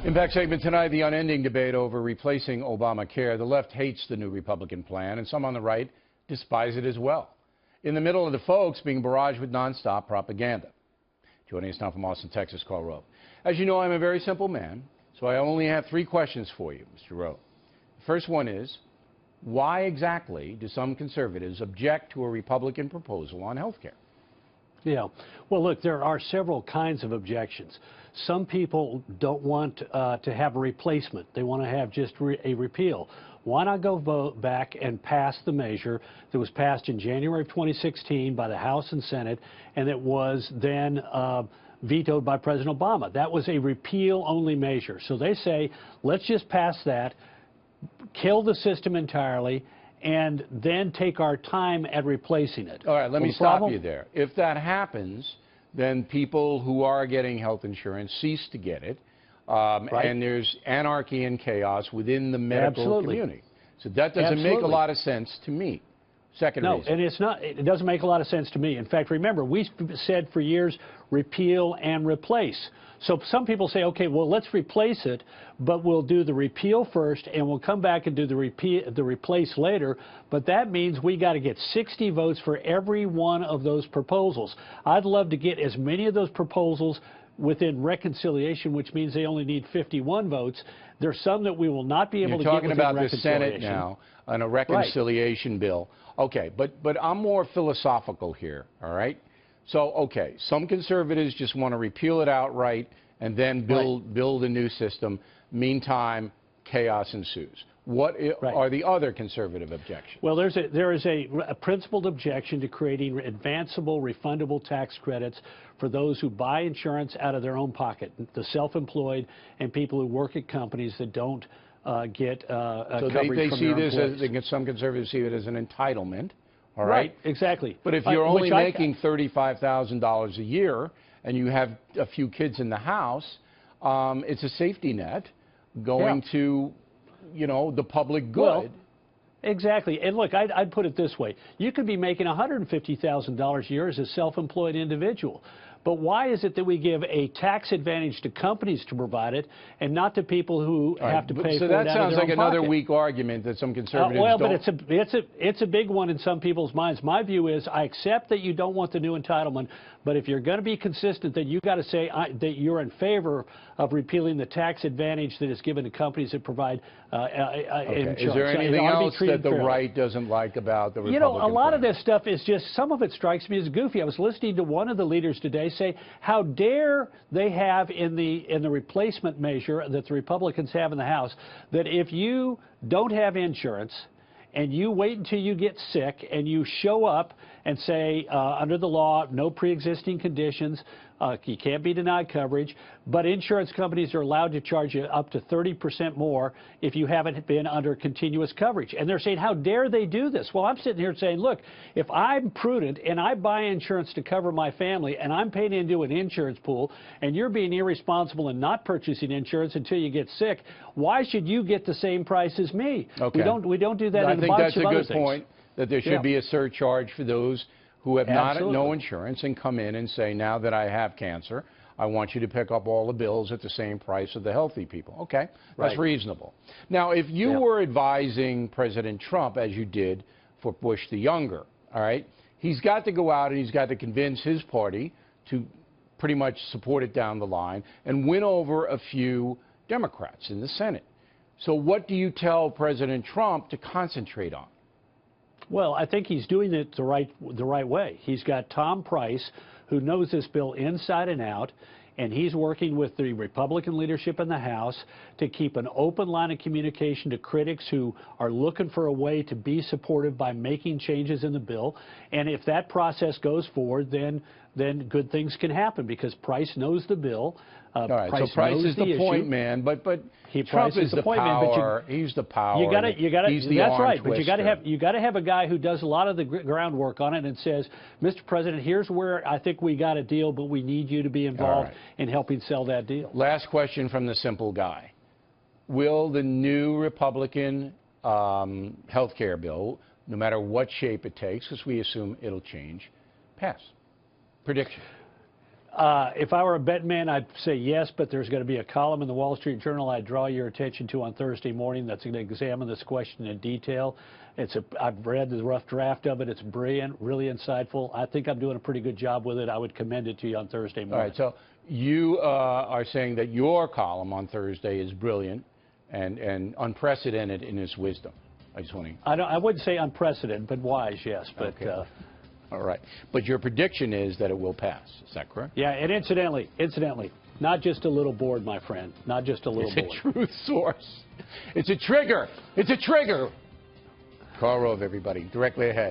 Impact segment tonight, the unending debate over replacing Obamacare. The left hates the new Republican plan, and some on the right despise it as well. In the middle of the folks being barraged with nonstop propaganda. Joining us now from Austin, Texas, Karl Rove. As you know, I'm a very simple man, so I only have 3 questions for you, Mr. Rove. The first one is, why exactly do some conservatives object to a Republican proposal on health care? Yeah. Well, look, there are several kinds of objections. Some people don't want to have a replacement. They want to have just a repeal. Why not go vote back and pass the measure that was passed in January of 2016 by the House and Senate, and it was then vetoed by President Obama? That was a repeal-only measure. So they say, let's just pass that, kill the system entirely, and then take our time at replacing it. All right, let me stop you there. If that happens, then people who are getting health insurance cease to get it, right. And there's anarchy and chaos within the medical community. So that doesn't make a lot of sense to me. Second reason. No, and it doesn't make a lot of sense to me. In fact, remember, we said for years, repeal and replace. So some people say, okay, well, let's replace it, but we'll do the repeal first, and we'll come back and do the replace later. But that means we got to get 60 votes for every one of those proposals. I'd love to get as many of those proposals within reconciliation, which means they only need 51 votes. There's some that we will not be able to get within reconciliation. You're talking about the Senate now on a reconciliation bill. Okay, but I'm more philosophical here, all right? So, okay, some conservatives just want to repeal it outright and then build a new system. Meantime, chaos ensues. What are the other conservative objections? Well, there is a principled objection to creating advanceable, refundable tax credits for those who buy insurance out of their own pocket, the self-employed and people who work at companies that don't get coverage from their employees. Some conservatives see it as an entitlement. All right? Right, exactly. But if you're only making $35,000 a year and you have a few kids in the house, it's a safety net going to, you know, the public good. Well, exactly. And look, I'd put it this way. You could be making $150,000 a year as a self-employed individual. But why is it that we give a tax advantage to companies to provide it and not to people who have to pay for it out of their own pocket? So that sounds like another weak argument that some conservatives well, don't... but it's a big one in some people's minds. My view is I accept that you don't want the new entitlement, but if you're going to be consistent, then you've got to say that you're in favor of repealing the tax advantage that is given to companies that provide insurance. Is there anything else that the right doesn't like about the Republican You know, a lot of this stuff is just, some of it strikes me as goofy. I was listening to one of the leaders today say, how dare they have in the replacement measure that the Republicans have in the House, that if you don't have insurance and you wait until you get sick and you show up and say, under the law, no pre-existing conditions, you can't be denied coverage, but insurance companies are allowed to charge you up to 30% more if you haven't been under continuous coverage. And they're saying, how dare they do this? Well, I'm sitting here saying, look, if I'm prudent and I buy insurance to cover my family and I'm paying into an insurance pool and you're being irresponsible and not purchasing insurance until you get sick, why should you get the same price as me? Okay. We don't do that in a bunch of other things. I think that's a good point, that there should be a surcharge for those who have no insurance and come in and say, now that I have cancer, I want you to pick up all the bills at the same price of the healthy people. Okay, that's reasonable. Now, if you were advising President Trump, as you did for Bush the Younger, all right, he's got to go out and he's got to convince his party to pretty much support it down the line and win over a few Democrats in the Senate. So what do you tell President Trump to concentrate on? Well, I think he's doing it the right way. He's got Tom Price, who knows this bill inside and out, and he's working with the Republican leadership in the House to keep an open line of communication to critics who are looking for a way to be supportive by making changes in the bill. And if that process goes forward, then good things can happen because Price knows the bill. All right, so Price is the point man, but Trump is the power. He's the power. You got to. He's the that's right. But you got to have a guy who does a lot of the groundwork on it and says, Mr. President, here's where I think we got a deal, but we need you to be involved in helping sell that deal. Last question from the simple guy: will the new Republican health care bill, no matter what shape it takes, because we assume it'll change, pass? Prediction. If I were a betting man, I'd say yes, but there's going to be a column in the Wall Street Journal I'd draw your attention to on Thursday morning that's going to examine this question in detail. I've read the rough draft of it. It's brilliant, really insightful. I think I'm doing a pretty good job with it. I would commend it to you on Thursday morning. All right, so you are saying that your column on Thursday is brilliant and unprecedented in its wisdom. I just want to... I wouldn't say unprecedented, but wise, yes. But, okay. All right. But your prediction is that it will pass. Is that correct? Yeah, and incidentally, not just a little board, my friend. Not just a little board. It's a truth source. It's a trigger. It's a trigger. Karl Rove, everybody, directly ahead.